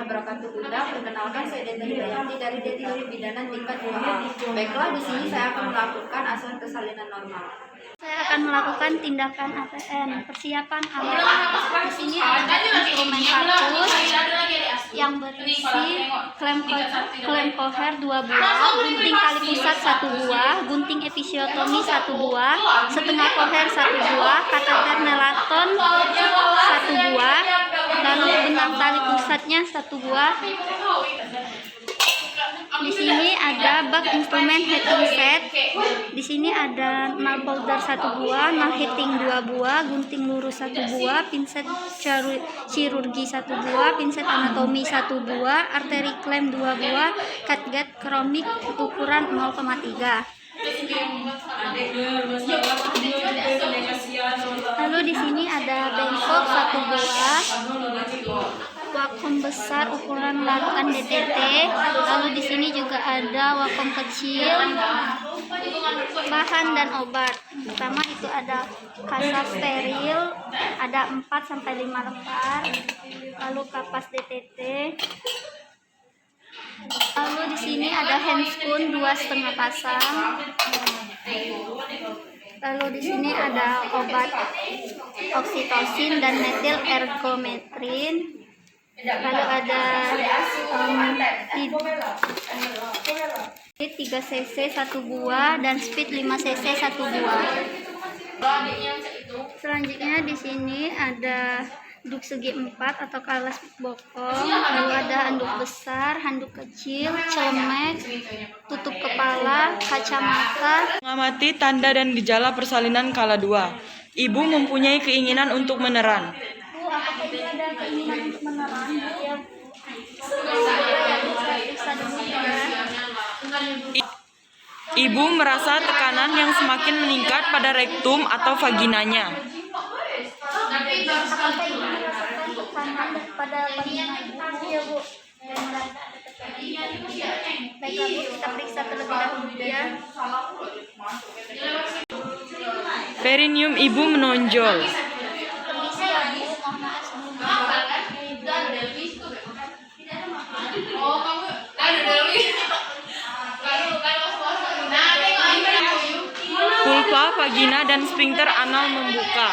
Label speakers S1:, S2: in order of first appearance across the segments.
S1: wabarakatuh. Perkenalkan, saya Deta Hidayati dari Detektif Pidana tingkat 2A. Baiklah, di sini saya akan melakukan asuhan kesalinan normal.
S2: Saya akan melakukan tindakan ATM. Persiapan alat. Di sini ada instrumen kartus yang berisi klem koher 2 buah, gunting tali pusat 1 buah, gunting episiotomi 1 buah, setengah koher 1 buah, kateter nelaton 1 buah, lalu benang tali pusatnya 1 buah. Di sini ada bak instrumen heating set. Di sini ada nal powder 1 buah, nal heating 2 buah, gunting lurus 1 buah, pinset chirurgi 1 buah, pinset anatomi 1 buah, arteri klem 2 buah, catgut keramik ukuran 0,3. Lalu di sini ada bengkok 1 buah, vakum besar ukuran larutan DTT. Lalu di sini juga ada vakum kecil, bahan dan obat. Pertama itu ada kasa steril, ada 4-5 lembar. Lalu kapas DTT. Lalu di sini ada handscoon 2,5 pasang. Lalu di sini ada obat oksitosin dan metil ergometrin. Lalu ada 3 cc 1 buah dan speed 5 cc 1 buah. Selanjutnya di sini ada handuk segi 4 atau kalas bokong, lalu ada handuk besar, handuk kecil, celemek, tutup kepala, kacamata.
S3: Mengamati tanda dan gejala persalinan kala 2. Ibu mempunyai keinginan untuk meneran.
S2: Bu, apakah ibu ada keinginan untuk meneran? Ya.
S3: Ibu merasa tekanan yang semakin meningkat pada rektum atau vaginanya.
S2: Apakah ibu merasakan tekanan pada vagina ibu? Ya, Bu. Baiklah, Bu, kita periksa terlebih dahulu ya.
S3: Perineum ibu menonjol.
S2: Permisi ya, Bu. Mohon maaf sebelumnya.
S3: Pulpa, vagina, dan sphincter anal membuka.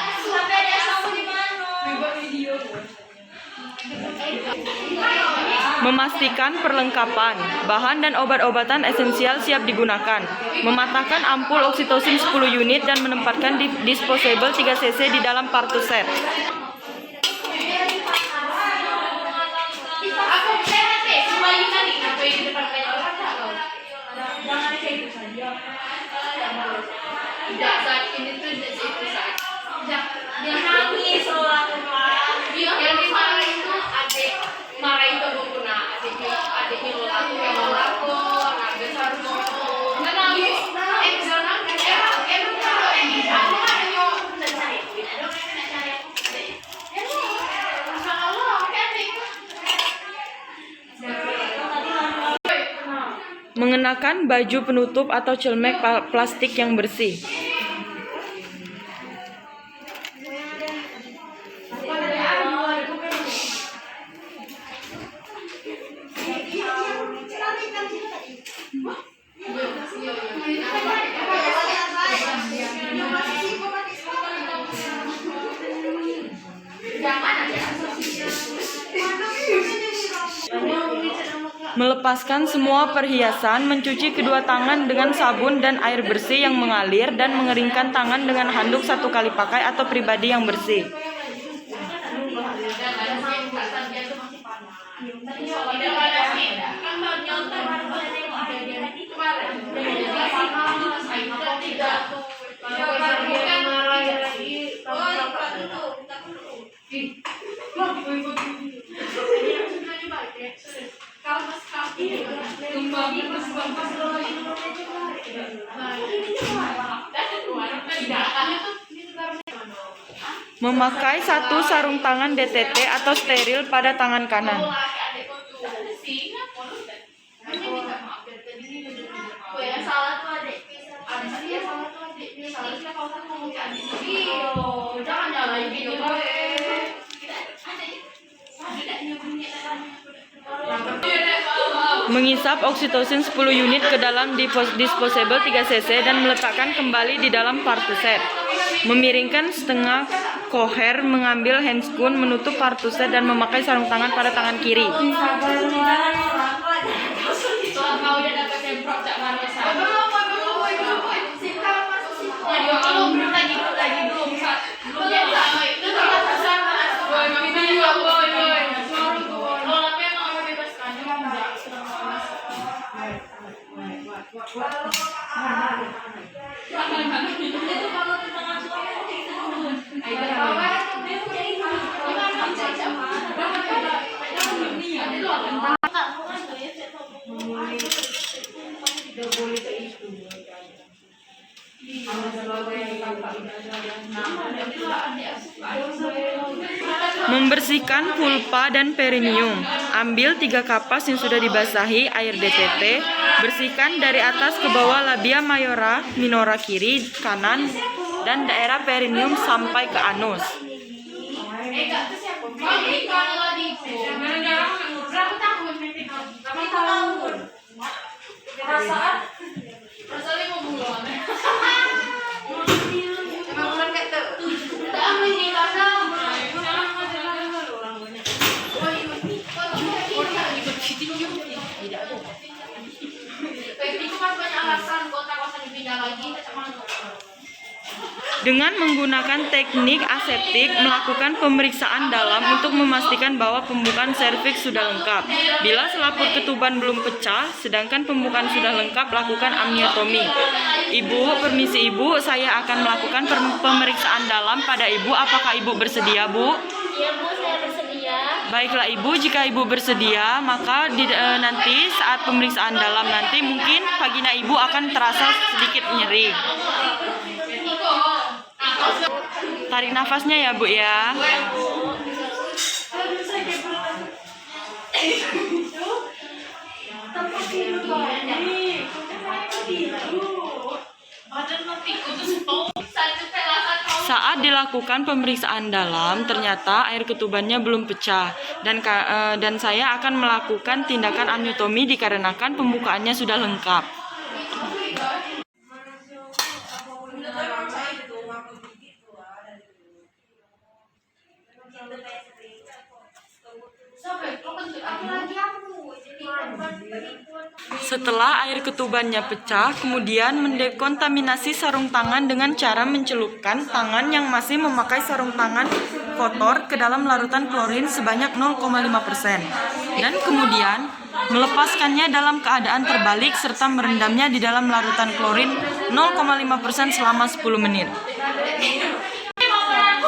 S3: Memastikan perlengkapan, bahan dan obat-obatan esensial siap digunakan. Mematahkan ampul oksitosin 10 unit dan menempatkan disposable 3 cc di dalam partus set. Mengenakan baju penutup atau celemek plastik yang bersih. Melepaskan semua perhiasan, mencuci kedua tangan dengan sabun dan air bersih yang mengalir, dan mengeringkan tangan dengan handuk 1 kali pakai atau pribadi yang bersih. Memakai 1 sarung tangan DTT atau steril pada tangan kanan. Mengisap oksitosin 10 unit ke dalam disposable 3 cc dan meletakkan kembali di dalam partuset. Memiringkan setengah koher, mengambil handscoon, menutup partuset dan memakai sarung tangan pada tangan kiri. Membersihkan pulpa dan perineum. Ambil 3 kapas yang sudah dibasahi air DTT. Bersihkan dari atas ke bawah labia mayora, minora kiri, kanan, dan daerah perineum sampai ke anus. Dengan menggunakan teknik aseptik, melakukan pemeriksaan dalam untuk memastikan bahwa pembukaan serviks sudah lengkap. Bila selaput ketuban belum pecah, sedangkan pembukaan sudah lengkap, lakukan amniotomi. Ibu, permisi Ibu, saya akan melakukan pemeriksaan dalam pada Ibu. Apakah Ibu bersedia, Bu?
S2: Iya Bu, saya bersedia.
S3: Baiklah Ibu, jika Ibu bersedia, maka nanti saat pemeriksaan dalam nanti mungkin vagina Ibu akan terasa sedikit nyeri. Tarik nafasnya ya Bu ya. Saat dilakukan pemeriksaan dalam, ternyata air ketubannya belum pecah dan saya akan melakukan tindakan amniotomi dikarenakan pembukaannya sudah lengkap. Setelah air ketubannya pecah, kemudian mendekontaminasi sarung tangan dengan cara mencelupkan tangan yang masih memakai sarung tangan kotor ke dalam larutan klorin sebanyak 0,5% dan kemudian melepaskannya dalam keadaan terbalik serta merendamnya di dalam larutan klorin 0,5% selama 10 menit.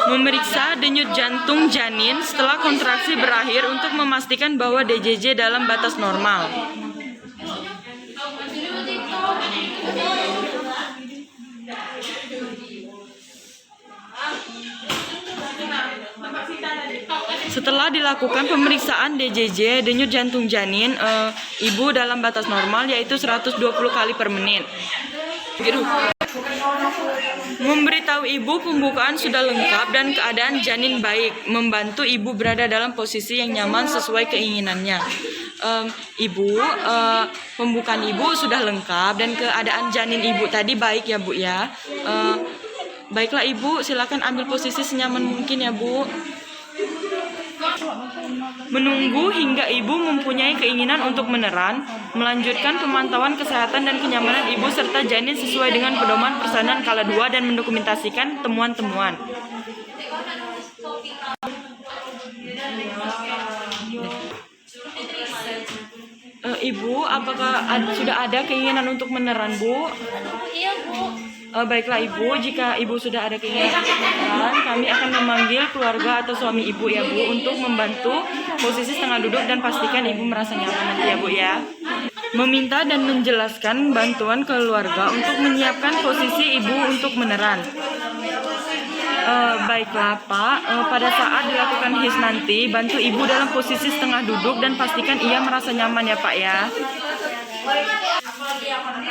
S3: Memeriksa denyut jantung janin setelah kontraksi berakhir untuk memastikan bahwa DJJ dalam batas normal. Setelah dilakukan pemeriksaan DJJ denyut jantung janin, ibu dalam batas normal yaitu 120 kali per menit. Memberitahu ibu pembukaan sudah lengkap dan keadaan janin baik, membantu ibu berada dalam posisi yang nyaman sesuai keinginannya. Ibu, pembukaan ibu sudah lengkap dan keadaan janin ibu tadi baik ya Bu ya. Baiklah Ibu, silakan ambil posisi senyaman mungkin ya Bu. Menunggu hingga ibu mempunyai keinginan untuk meneran, melanjutkan pemantauan kesehatan dan kenyamanan ibu serta janin sesuai dengan pedoman persalinan kala 2 dan mendokumentasikan temuan-temuan. Ibu, apakah sudah ada keinginan untuk meneran, Bu?
S2: Iya, Bu.
S3: Baiklah Ibu, jika Ibu sudah ada keinginan untuk meneran, kami akan memanggil keluarga atau suami Ibu ya Bu untuk membantu posisi setengah duduk dan pastikan Ibu merasa nyaman nanti ya Bu ya. Meminta dan menjelaskan bantuan keluarga untuk menyiapkan posisi Ibu untuk meneran. Baiklah Pak, pada saat dilakukan HIS nanti, bantu Ibu dalam posisi setengah duduk dan pastikan ia merasa nyaman ya Pak ya.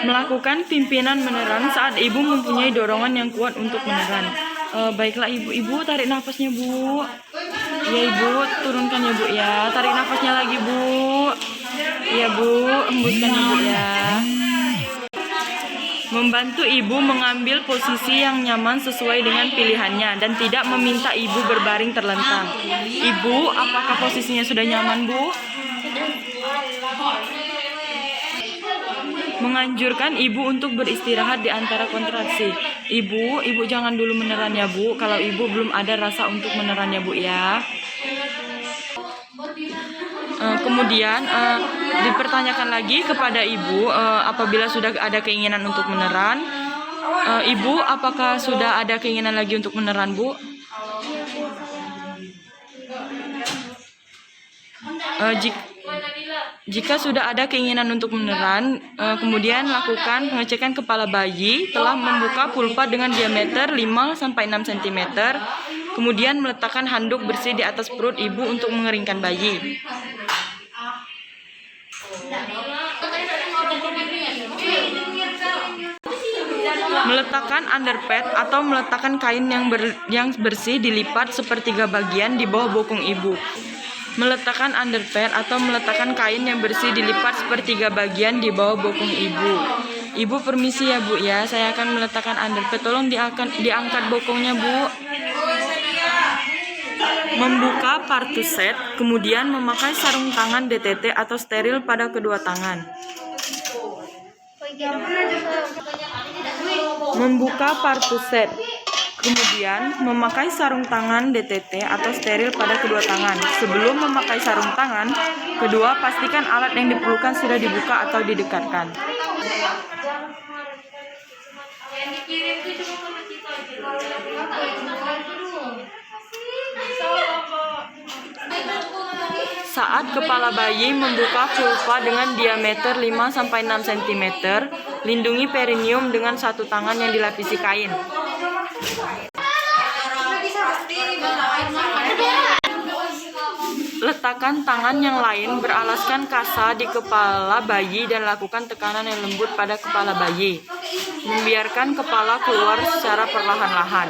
S3: Melakukan pimpinan meneran saat ibu mempunyai dorongan yang kuat untuk meneran. Baiklah ibu tarik nafasnya Bu. Ya Ibu, turunkan ya Bu ya. Tarik nafasnya lagi Bu. Iya Bu, embuskan Ibu ya. Membantu Ibu mengambil posisi yang nyaman sesuai dengan pilihannya dan tidak meminta Ibu berbaring terlentang. Ibu, apakah posisinya sudah nyaman Bu? Menganjurkan Ibu untuk beristirahat di antara kontraksi. Ibu jangan dulu meneran ya Bu, kalau Ibu belum ada rasa untuk meneran ya Bu ya. Kemudian dipertanyakan lagi kepada Ibu apabila sudah ada keinginan untuk meneran. Ibu, apakah sudah ada keinginan lagi untuk meneran Bu? Jika sudah ada keinginan untuk meneran, kemudian lakukan pengecekan kepala bayi telah membuka pulpa dengan diameter 5-6 cm. Kemudian meletakkan handuk bersih di atas perut Ibu untuk mengeringkan bayi. Meletakkan underpad atau meletakkan kain yang bersih dilipat sepertiga bagian di bawah bokong Ibu. Meletakkan underpad atau meletakkan kain yang bersih dilipat sepertiga bagian di bawah bokong Ibu. Ibu permisi ya Bu ya, saya akan meletakkan underpad. Tolong diangkat bokongnya Bu. Membuka partuset, kemudian memakai sarung tangan DTT atau steril pada kedua tangan. Membuka partuset, kemudian memakai sarung tangan DTT atau steril pada kedua tangan. Sebelum memakai sarung tangan, kedua pastikan alat yang diperlukan sudah dibuka atau didekatkan. Saat kepala bayi membuka vulva dengan diameter 5-6 cm, lindungi perineum dengan satu tangan yang dilapisi kain. Letakkan tangan yang lain beralaskan kasa di kepala bayi dan lakukan tekanan yang lembut pada kepala bayi. Membiarkan kepala keluar secara perlahan-lahan.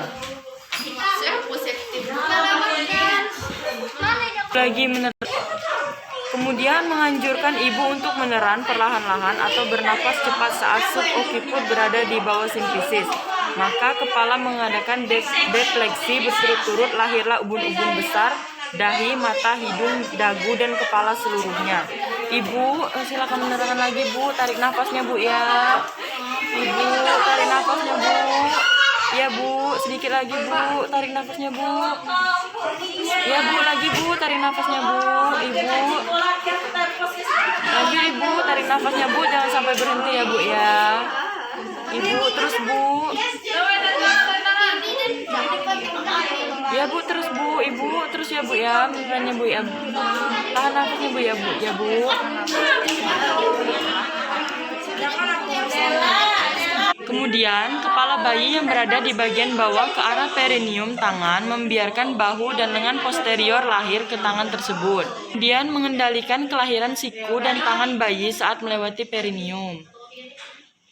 S3: Kemudian menganjurkan Ibu untuk meneran perlahan-lahan atau bernafas cepat saat subocciput berada di bawah simfisis. Maka kepala mengadakan defleksi berturut-turut, lahirlah ubun-ubun besar, dahi, mata, hidung, dagu, dan kepala seluruhnya. Ibu, silakan menerangkan lagi Bu, tarik nafasnya Bu ya. Ibu, tarik nafasnya Bu. Ya Bu, sedikit lagi Bu, tarik nafasnya Bu. Ya Bu, lagi Bu, tarik nafasnya Bu. Ibu, lagi Ibu, tarik nafasnya Bu, jangan sampai berhenti ya Bu ya. Ibu, terus Bu. Ya Bu, terus Bu. Ibu, terus ya Bu ya, misalnya Bu ya. Tahan nafasnya Bu ya Bu. Ya Bu. Kemudian, kepala bayi yang berada di bagian bawah ke arah perineum tangan membiarkan bahu dan lengan posterior lahir ke tangan tersebut. Kemudian mengendalikan kelahiran siku dan tangan bayi saat melewati perineum.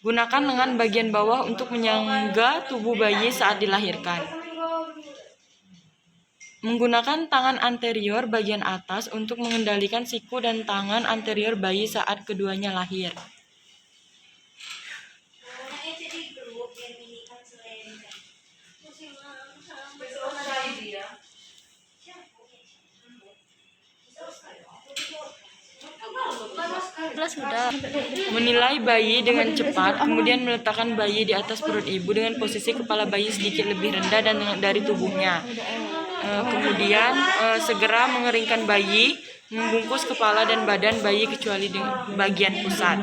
S3: Gunakan lengan bagian bawah untuk menyangga tubuh bayi saat dilahirkan. Menggunakan tangan anterior bagian atas untuk mengendalikan siku dan tangan anterior bayi saat keduanya lahir. Menilai bayi dengan cepat, kemudian meletakkan bayi di atas perut ibu dengan posisi kepala bayi sedikit lebih rendah dari tubuhnya. Kemudian segera mengeringkan bayi, membungkus kepala dan badan bayi kecuali di bagian pusat.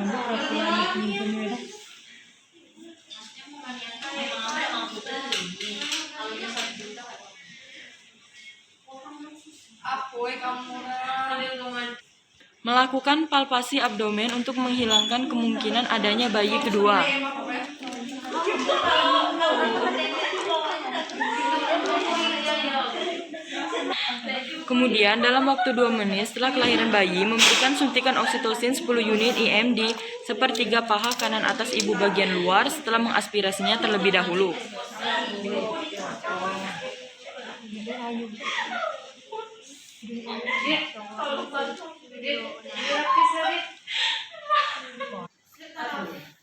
S3: Melakukan palpasi abdomen untuk menghilangkan kemungkinan adanya bayi kedua. Kemudian dalam waktu 2 menit setelah kelahiran bayi, memberikan suntikan oksitosin 10 unit IM di sepertiga paha kanan atas ibu bagian luar setelah mengaspirasinya terlebih dahulu.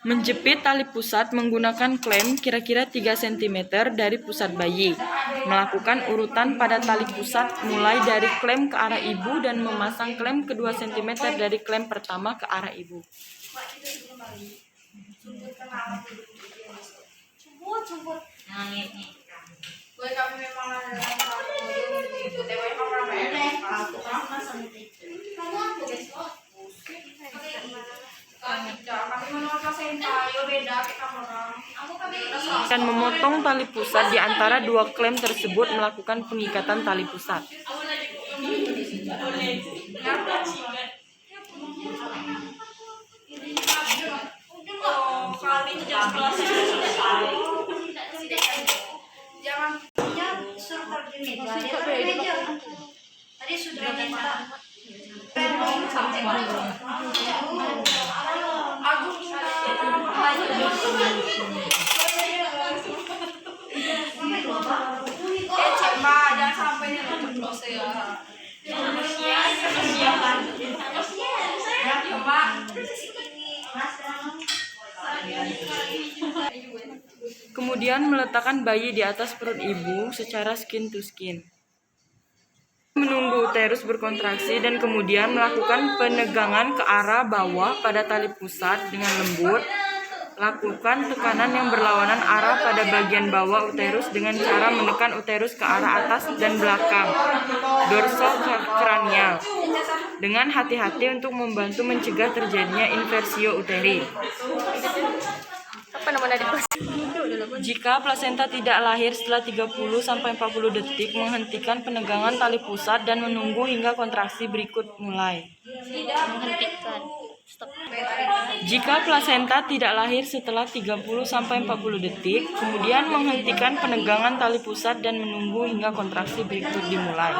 S3: Menjepit tali pusat menggunakan klem kira-kira 3 cm dari pusat bayi. Melakukan urutan pada tali pusat mulai dari klem ke arah ibu dan memasang klem kedua cm dari klem pertama ke arah ibu. Dan memotong tali pusat di antara dua klem tersebut, melakukan pengikatan tali pusat.
S1: Tadi sudah minta. Jangan sampai nyeblos ya.
S3: Kemudian meletakkan bayi di atas perut ibu secara skin to skin. Menunggu uterus berkontraksi dan kemudian melakukan penegangan ke arah bawah pada tali pusat dengan lembut. Lakukan tekanan yang berlawanan arah pada bagian bawah uterus dengan cara menekan uterus ke arah atas dan belakang dorsokranial dengan hati-hati untuk membantu mencegah terjadinya inversio uteri. Jika plasenta tidak lahir setelah 30-40 detik, menghentikan penegangan tali pusat dan menunggu hingga kontraksi berikut mulai. Jika plasenta tidak lahir setelah 30-40 detik, kemudian menghentikan penegangan tali pusat dan menunggu hingga kontraksi berikut dimulai.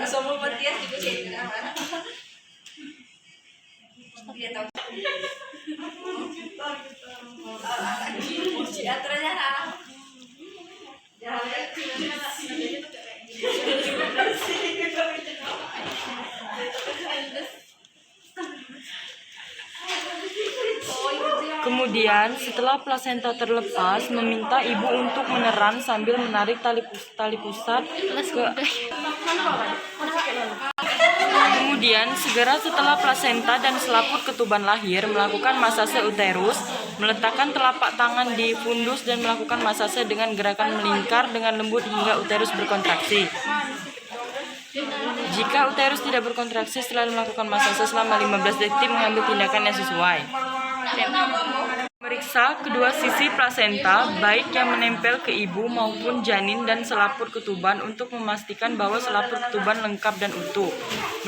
S1: Semua Matias juga jadi dia tahu.
S3: Kemudian, setelah plasenta terlepas, meminta ibu untuk meneran sambil menarik tali pusat ke. Kemudian, segera setelah plasenta dan selaput ketuban lahir, melakukan masase uterus, meletakkan telapak tangan di fundus dan melakukan masase dengan gerakan melingkar dengan lembut hingga uterus berkontraksi. Jika uterus tidak berkontraksi setelah melakukan masase selama 15 detik, mengambil tindakan yang sesuai. Meriksa kedua sisi plasenta, baik yang menempel ke ibu maupun janin dan selaput ketuban untuk memastikan bahwa selaput ketuban lengkap dan utuh.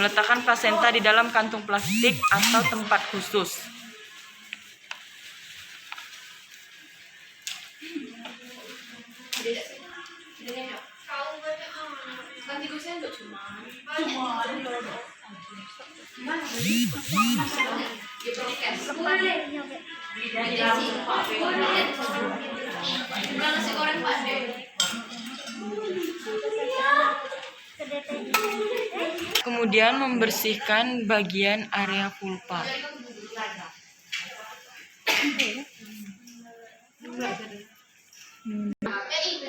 S3: Meletakkan plasenta di dalam kantung plastik atau tempat khusus. Kemudian membersihkan bagian area vulva.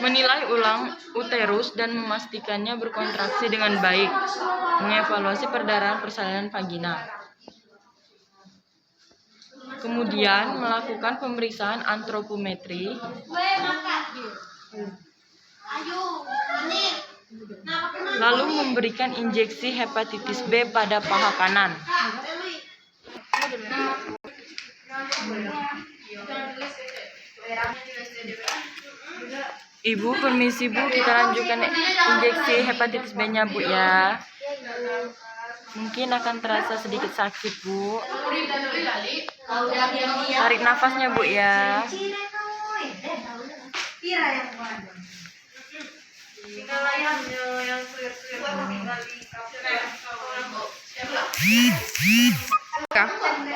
S3: Menilai ulang uterus dan memastikannya berkontraksi dengan baik. Mengevaluasi perdarahan persalinan vagina. Kemudian melakukan pemeriksaan antropometri. Lalu memberikan injeksi hepatitis B pada paha kanan. Ibu, permisi Bu, kita lanjutkan injeksi hepatitis B-nya Bu ya. Mungkin akan terasa sedikit sakit Bu. Tarik nafasnya Bu ya.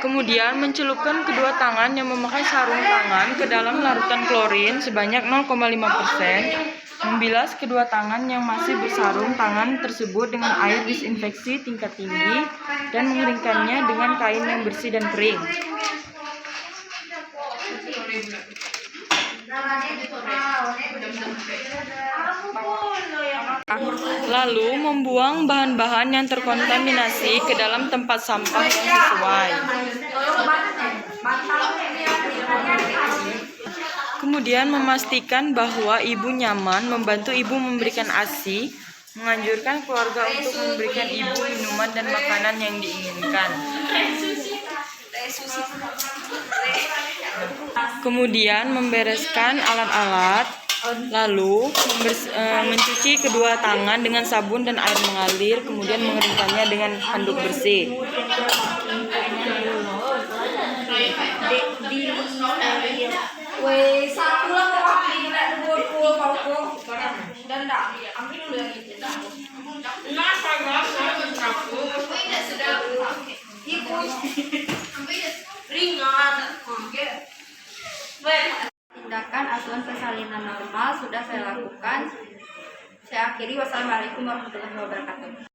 S3: Kemudian mencelupkan kedua tangan yang memakai sarung tangan ke dalam larutan klorin sebanyak 0,5%. Membilas kedua tangan yang masih bersarung tangan tersebut dengan air disinfeksi tingkat tinggi dan mengeringkannya dengan kain yang bersih dan kering. Lalu membuang bahan-bahan yang terkontaminasi ke dalam tempat sampah yang sesuai. Kemudian memastikan bahwa ibu nyaman membantu ibu memberikan ASI, menganjurkan keluarga untuk memberikan ibu minuman dan makanan yang diinginkan. Kemudian membereskan alat-alat, lalu mencuci kedua tangan dengan sabun dan air mengalir, kemudian mengeringkannya dengan handuk bersih.
S1: Tindakan asuhan persalinan normal sudah saya lakukan. Saya akhiri. Wassalamualaikum warahmatullahi wabarakatuh.